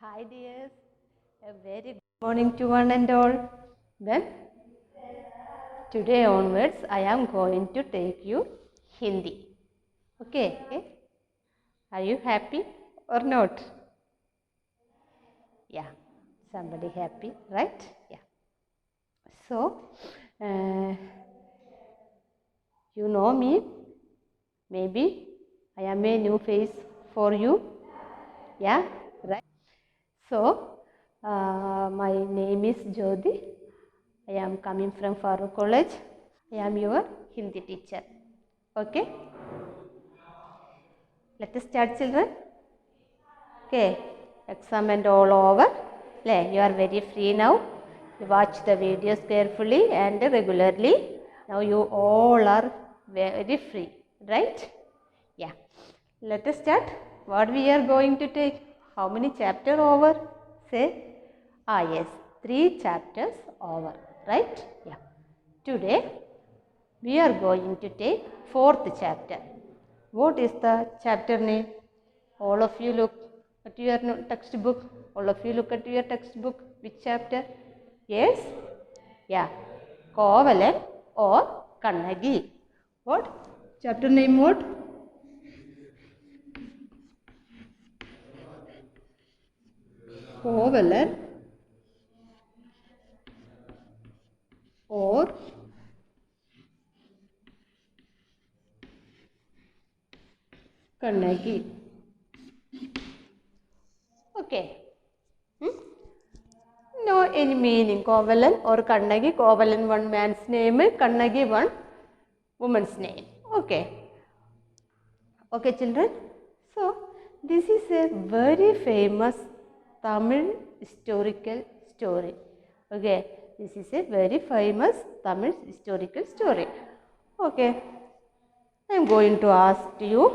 Hi dears, a very good morning to one and all. Then today onwards I am going to take you Hindi. Okay? Are you happy or not? Yeah, somebody happy, right? Yeah. So, uh, you know me, maybe I am a new face for you. Yeah, right? So, my name is Jyoti. I am coming from Farooq College. I am your Hindi teacher. Okay? Let us start, children. Okay. Exam and all over. You are very free now. You watch the videos carefully and regularly. Now you all are very free. Right? Yeah. Let us start. What we are going to take? How many chapters over? Say. Yes. 3 chapters over. Right? Yeah. Today we are going to take 4th chapter. What is the chapter name? All of you look at your textbook. All of you look at your textbook. Which chapter? Yes? Yeah. Kovalan or Kannagi. What? Chapter name what? Kovalan or Kannagi. Okay. No any meaning. Kovalan or Kannagi. Kovalan one man's name, Kannagi one woman's name. Okay. Okay, children. So, this is a very famous Tamil historical story. Okay, this is a very famous Tamil historical story. Okay, I am going to ask you.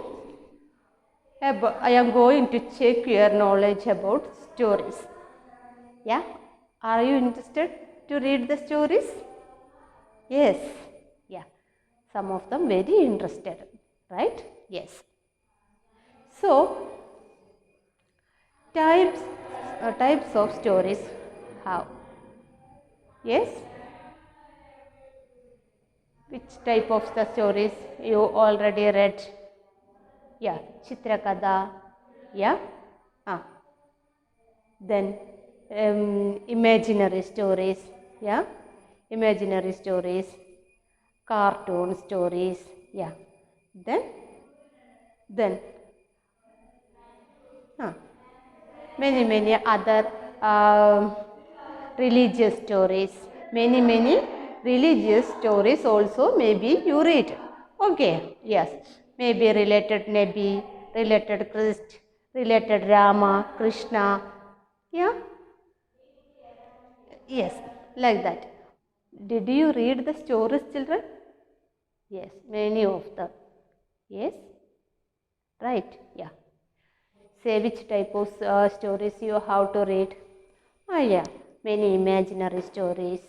I am going to check your knowledge about stories. Yeah, are you interested to read the stories? Yes. Yeah, some of them very interested, right? Yes. So, types of stories have. Yes? Which type of the stories you already read? Yeah, Chitrakada. Yeah? Then imaginary stories. Yeah? Imaginary stories. Cartoon stories. Yeah. Then many other religious stories. Many religious stories also maybe you read. Okay, yes. Maybe related Nabi, related Christ, related Rama, Krishna. Yeah? Yes, like that. Did you read the stories, children? Yes, many of them. Yes? Right? Yeah. Say which type of stories you have to read. Yeah, many imaginary stories,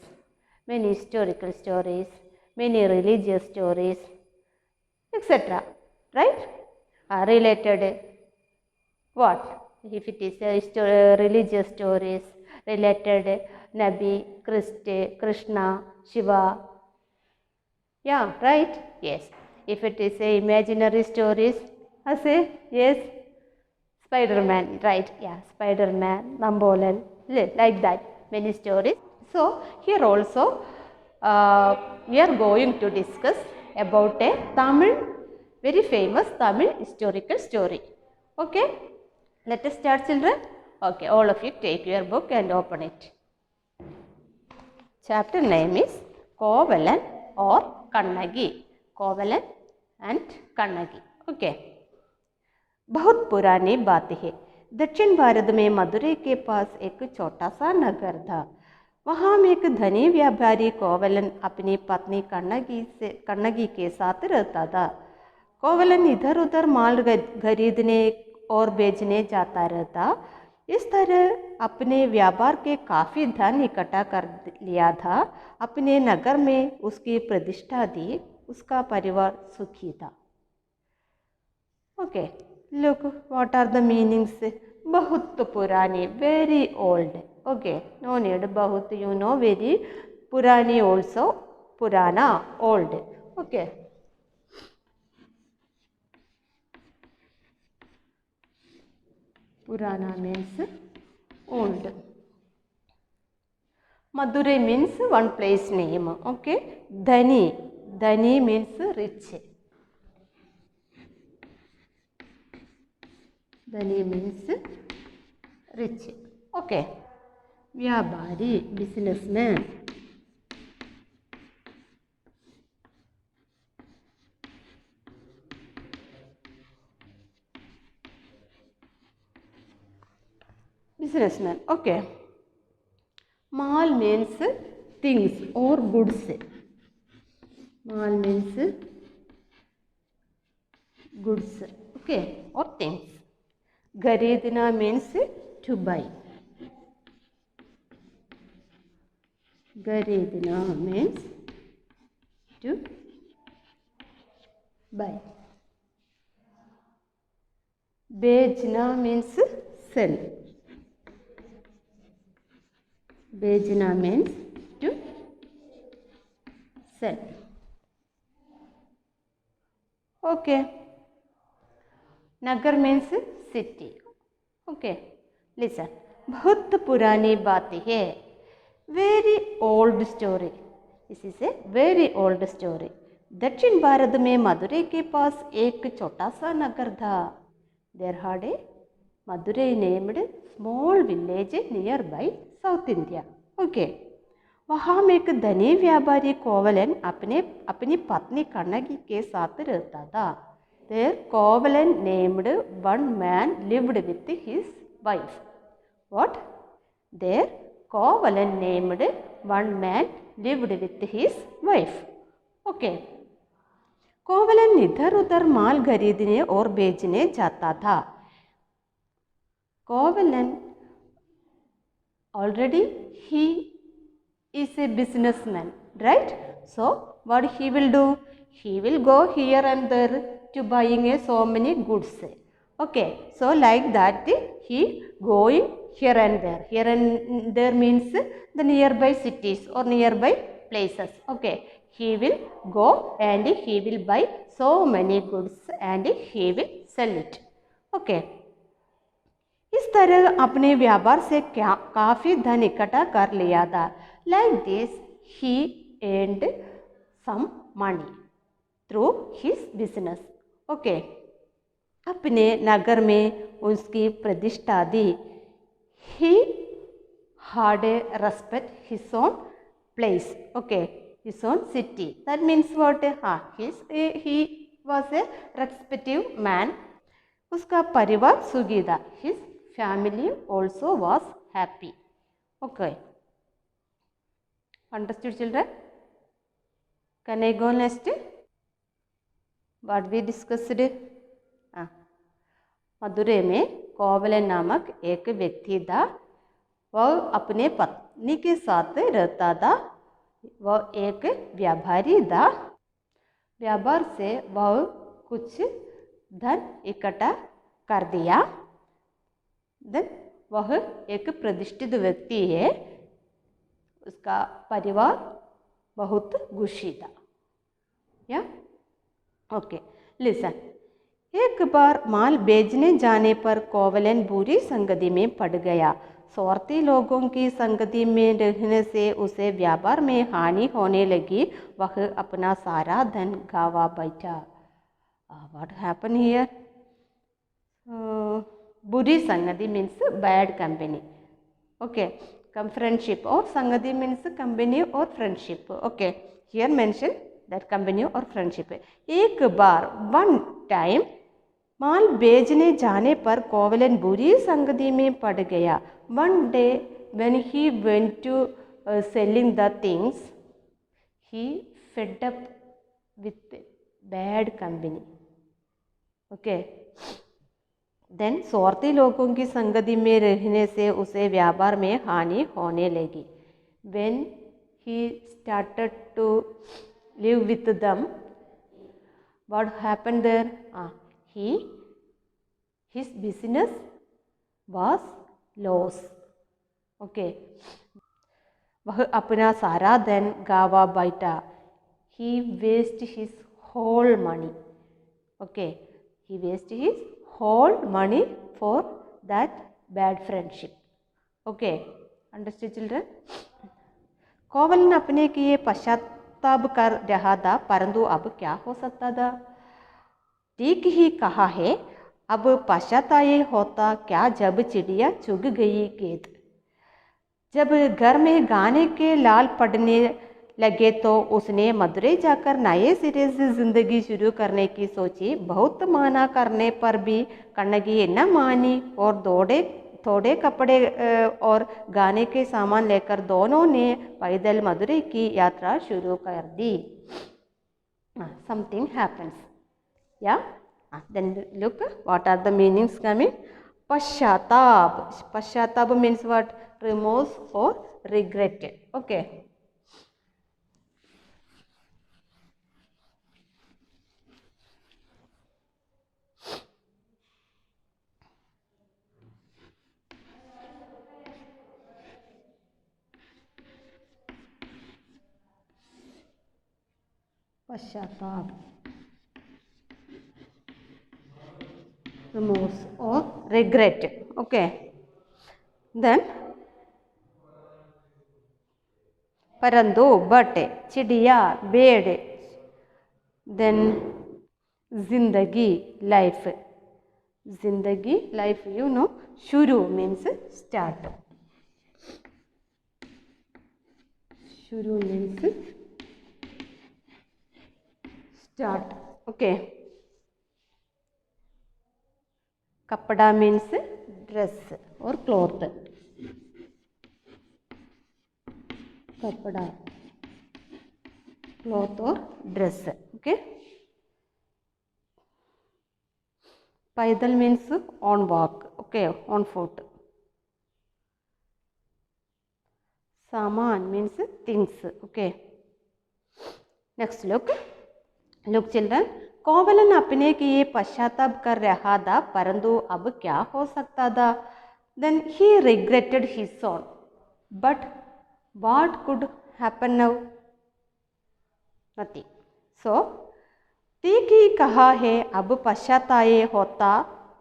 many historical stories, many religious stories, etc. Right? Related what? If it is religious stories, related Nabi, Krishna, Shiva. Yeah, right? Yes. If it is imaginary stories, I say yes. Spider-Man, right? Yeah, Spider-Man, Nambolal, like that. Many stories. So, here also we are going to discuss about a Tamil, very famous Tamil historical story. Okay? Let us start, children. Okay, all of you take your book and open it. Chapter name is Kovalan or Kannagi. Kovalan and Kannagi. Okay. बहुत पुरानी बात है। दक्षिण भारत में मदुरै के पास एक छोटा सा नगर था। वहाँ एक धनी व्यापारी कोवलन अपनी पत्नी कन्नगी के साथ रहता था। कोवलन इधर उधर माल खरीदने और बेचने जाता रहता। इस तरह अपने व्यापार के काफ़ी धन इकट्ठा कर लिया था। अपने नगर में उसकी प्रतिष्ठा दी। उसका परिवार सुखी था। Okay, look what are the meanings. बहुत पुरानी, very old. Okay, no need बहुत, you know, very पुरानी also, पुराना, old. Okay. पुराना means old. Madurai means one place name. Okay. Dhani, Dhani means rich. Dhani means rich. Okay. Vyabari, businessman. Businessman. Okay. Mal means things or goods. Mal means goods. Okay. Or things. Garedina means to buy. Garedina means to buy. Bejna means sell. Bejna means to sell. Okay. Nagar means city. Okay. Listen. बहुत पुरानी बात है. Very old story. This is a very old story. दक्षिण भारत में मदुरै के पास एक छोटा सा नगर था. There had a Madurai named small village nearby South India. Okay. वहाँ में एक धनी व्यापारी कोवलन अपनी पत्नी कनगी के साथ रहता था. There Kovalan named one man lived with his wife. What? There Kovalan named one man lived with his wife. Okay. कोवलन इधर उधर माल खरीदने और बेचने जाता था. कोवलन already he is a businessman, right? So what he will do? He will go here and there to buying so many goods. Okay, so like that he going here and there. Here and there means the nearby cities or nearby places. Okay, he will go and he will buy so many goods and he will sell it. Okay. इस तरह अपने व्यापार से काफ़ी धन इकट्ठा कर लिया था. Like this, he earned some money through his business. Okay. अपने नगर में उसकी प्रतिष्ठा दी. He had a respect his own place. Okay. His own city. That means what? He was a respective man. उसका परिवार सुखी था. His family also was happy. Okay. Understood, children? Can I go next? What we discussed? Madurai में कोवलन नामक एक व्यक्ति था. वह अपने पत्नी के साथ रहता था. वह एक व्यापारी था. व्यापार से वह कुछ धन इकट्ठा कर दिया. देन वह एक प्रतिष्ठित व्यक्ति है. उसका परिवार बहुत खुशी था. या ओके. लिसन. एक बार माल बेचने जाने पर कोवलन बुरी संगति में पड़ गया. स्वार्थी लोगों की संगति में रहने से उसे व्यापार में हानि होने लगी. वह अपना सारा धन गंवा बैठा. What happened here? बुरी संगति means bad company. Okay. Friendship or संगति means company or friendship. Okay. Here mention that company or friendship. एक बार one time माल बेचने जाने पर कोवलन बुरी संगति में पड़ गया. One day when he went to selling the things, he fed up with bad company. Okay. Then स्वार्थी लोगों की संगति में रहने से उसे व्यापार में हानि होने लगी. When he started to live with them, what happened there? His business was lost. Okay. वह अपना सारा धन गवा बैठा. He wasted his whole money. Okay. He wasted his whole money for that bad friendship. Okay. Understood, children? कोवलन अपने किए पश्चाताप कर रहा था, परंतु अब क्या हो सकता था? ठीक ही कहा है, अब पश्चाताप होता क्या जब चिड़िया चुग गई गेंद. जब घर में गाने के लाल पड़ने लगे तो उसने मदुरई जाकर नए सिरे से जिंदगी शुरू करने की सोची. बहुत माना करने पर भी कन्नगी न मानी और थोड़े कपड़े और गाने के सामान लेकर दोनों ने पैदल मदुरई की यात्रा शुरू कर दी. Something happens. Yeah. Then look, what are the meanings coming? Pashatap. Pashatap means what? Remorse or regret. Okay. Pashatap. Remorse or regret. Okay. Then परंतु but चिड़िया bird. Then जिंदगी life. जिंदगी life, you know, शुरू means start. शुरू means start. Okay. कपड़ा means dress or cloth. कपड़ा, cloth or dress. Okay. पैदल means on walk. Okay, on foot. सामान means things. Okay. Next look. Look children. कोवलन अपने किए पश्चाताप कर रहा था, परंतु अब क्या हो सकता था? Then he regretted his son. But what could happen now? Nothing. So, ठीक ही कहा है, अब पश्चाताप होता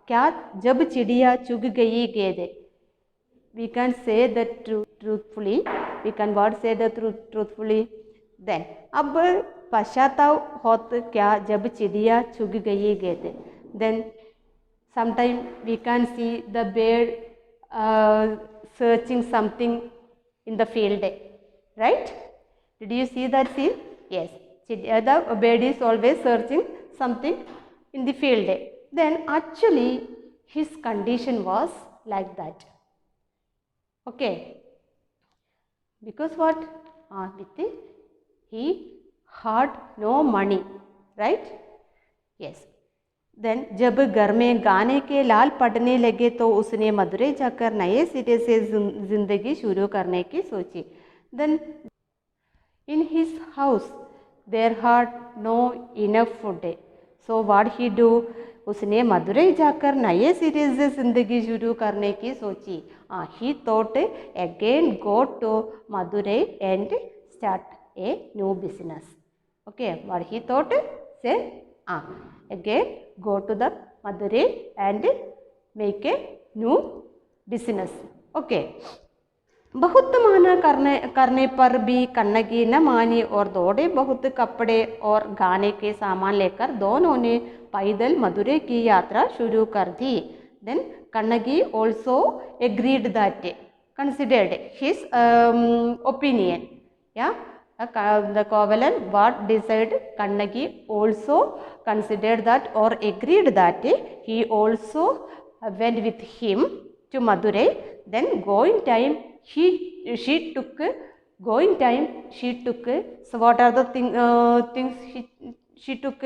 क्या जब चिड़िया चुग गई गेंद. We can say that truthfully. We can what say the truthfully. Then अब पश्चाताप होता क्या जब चिड़िया चुग गई गेंद. Then sometime we can see the bird searching something in the field, right? Did you see that scene? Yes. The bird is always searching something in the field. Then actually his condition was like that. Okay. Because what? He had no money, right? Yes. Then जब घर में गाने के लाल पड़ने लगे तो उसने मदुरई जाकर नए सिरे से जिंदगी शुरू करने की सोची. Then in his house there had no enough food. So what he do? उसने मदुरई जाकर नए सिरे से जिंदगी शुरू करने की सोची. He thought again go to Madurai and start a new business. Okay, what he thought? Say, again go to the Madurai and make a new business. Okay. बहुत माना करने पर भी कन्नगी न मानी और दौड़े बहुत कपड़े और गाने के सामान लेकर दोनों ने पैदल मदुरई की यात्रा शुरू कर दी. Then Kannagi also agreed that, considered his opinion. Yeah, the Kovalan what decided? Kannagi also considered that or agreed that he also went with him to Madurai. Then going time she took. So what are the things she took?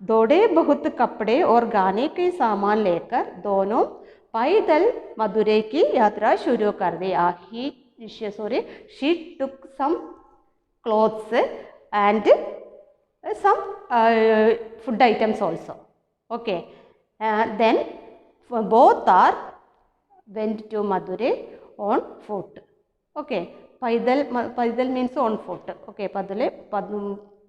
दौड़े बहुत कपड़े और गाने के सामान लेकर दोनों पैदल मदुरई की यात्रा शुरू कर दी. She took some clothes and some food items also. Okay. Then both are went to Madurai on foot. Okay, पैदल means on foot. Okay,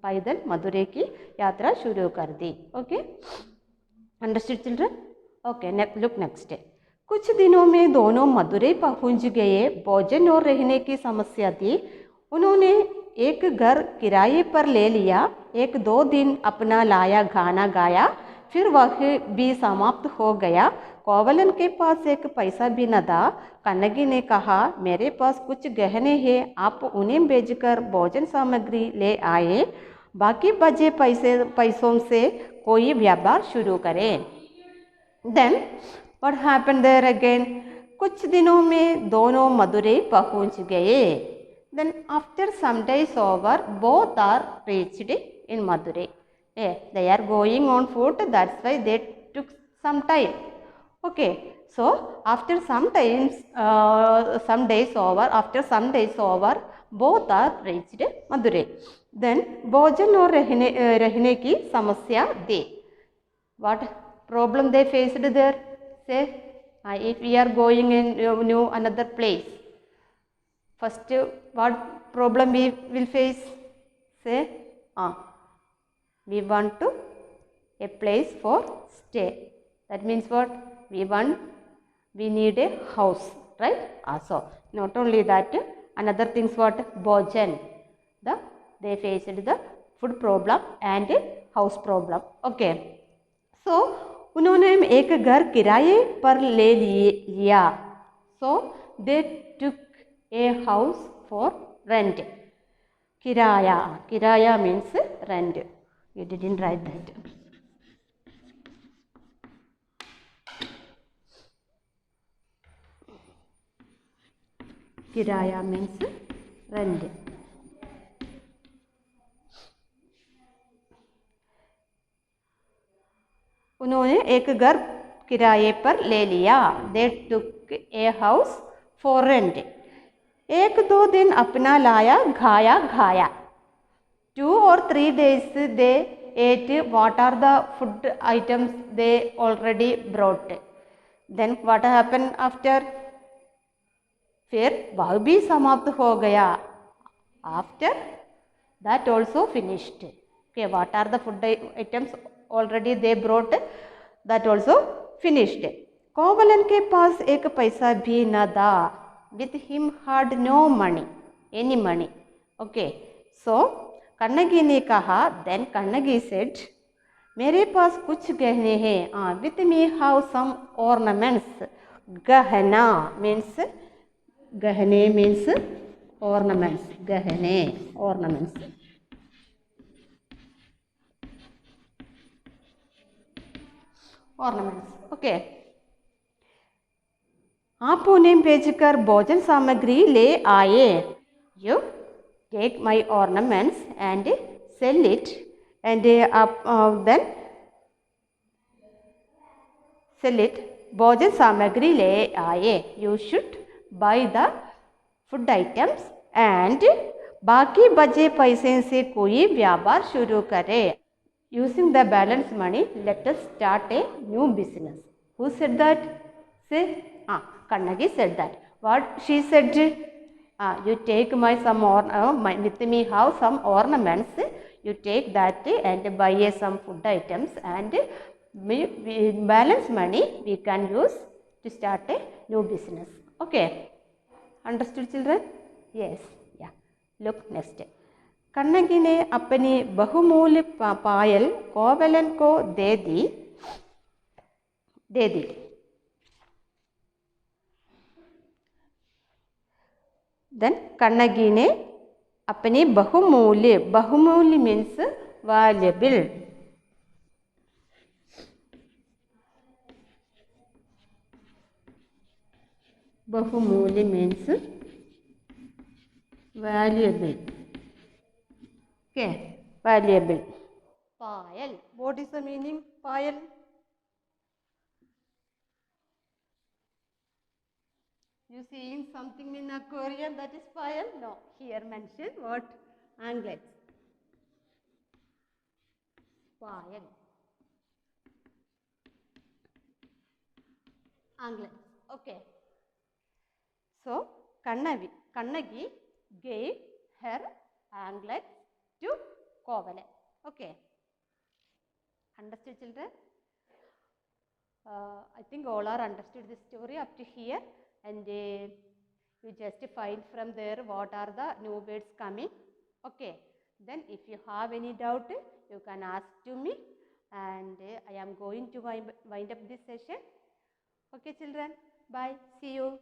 पैदल मदुरै की यात्रा शुरू कर दी. Okay, understood children? Okay, look next. कुछ दिनों में दोनों मदुरै पहुंच गए. भोजन और रहने की समस्या थी. उन्होंने एक घर किराए पर ले लिया. 1-2 दिन अपना लाया गाना गाया. फिर वह भी समाप्त हो गया. कोवलन के पास एक पैसा भी न था. कन्नगी ने कहा, मेरे पास कुछ गहने हैं, आप उन्हें बेचकर भोजन सामग्री ले आए. बाकी बचे पैसों से कोई व्यापार शुरू करें. Then what happened there again? कुछ दिनों में दोनों मदुरै पहुंच गए. Then after some days over, both are reached in Madurai. They are going on foot, that's why they took some time. Okay, so after some days over, both are reached Madurai. Then भोजन और रहने की समस्या थी. What problem they faced there? Say, if we are going in another place, first what problem we will face? Say, we want to a place for stay. That means what? We need a house, right? So not only that, another things what? Bhojan. They faced the food problem and house problem. Okay. So उन्होंने एक घर किराए पर ले लिया. So they took a house for rent. Kiraya means rent. You didn't write that. Kiraya means rent. उन्होंने एक घर किराए पर ले लिया. They took a house for rent. 1-2 दिन अपना लाया खाया. 2 or 3 days they ate what are the food items they already brought. Then what happened after? फिर वह भी समाप्त हो गया. After that also finished. Okay, what are the food items already they brought? That also finished. कोवलन के पास एक पैसा भी न था. With him had no money, any money. Okay, so Kannagi ने कहा. Then कन्नगी said, मेरे पास कुछ गहने हैं. With me have some ornaments. गहना means गहने means ornaments. गहने ornaments. Ornaments. Okay. आप उन्हें बेचकर भोजन सामग्री ले आए. You take my ornaments and sell it, and then sell it. भोजन सामग्री ले आए. You should buy the food items and बाकी बचे पैसे से कोई व्यापार शुरू करे. Using the balance money, let us start a new business. Who said that? Say, Kannagi said that. What she said? You take with me have some ornaments. You take that and buy some food items, and balance money we can use to start a new business. Okay, understood children? Yes. Yeah. Look next. Kannagi ने अपनी बहुमूल्य पायल कोवलन को दे दी. Then Kannagi ने अपनी बहुमूल्य means valuable. बहुमूल्य means valuable. Okay, valuable. Payal. What is the meaning? Payal. You seeing something in aquarium that is payal? No. Here mention what? Anglets. Payal. anklets. Okay. So, Kannagi gave her anklets to Kovalan. Okay. Understood, children? I think all are understood this story up to here, and you just find from there what are the new words coming. Okay. Then if you have any doubt, you can ask to me, and I am going to wind up this session. Okay, children. Bye. See you.